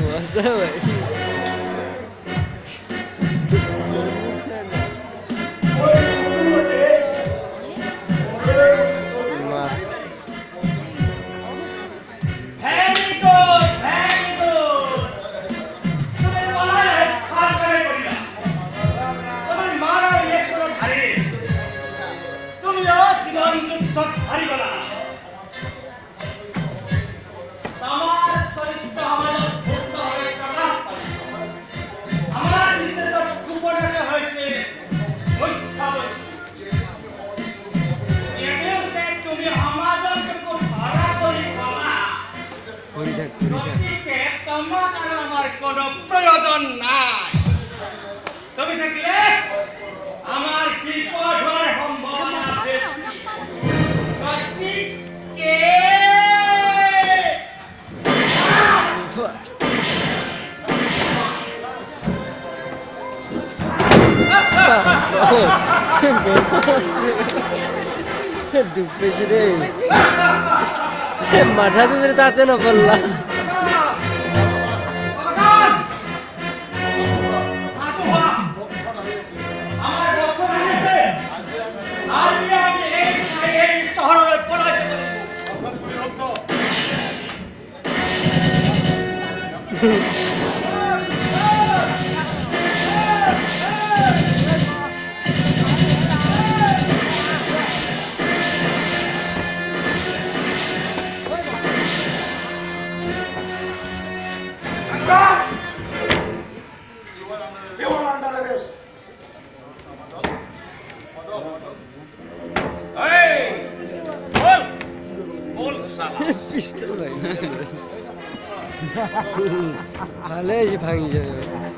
मजा भाई প্রয়োজন নাই তুমি থাকলে আমার বিপদ হওয়ার সম্ভাবনা বেশি কে ডুবেছে রে মাথা দুজনে তাতে না পারলা পিস্তল ভাই ভালো ভাঙি যাবে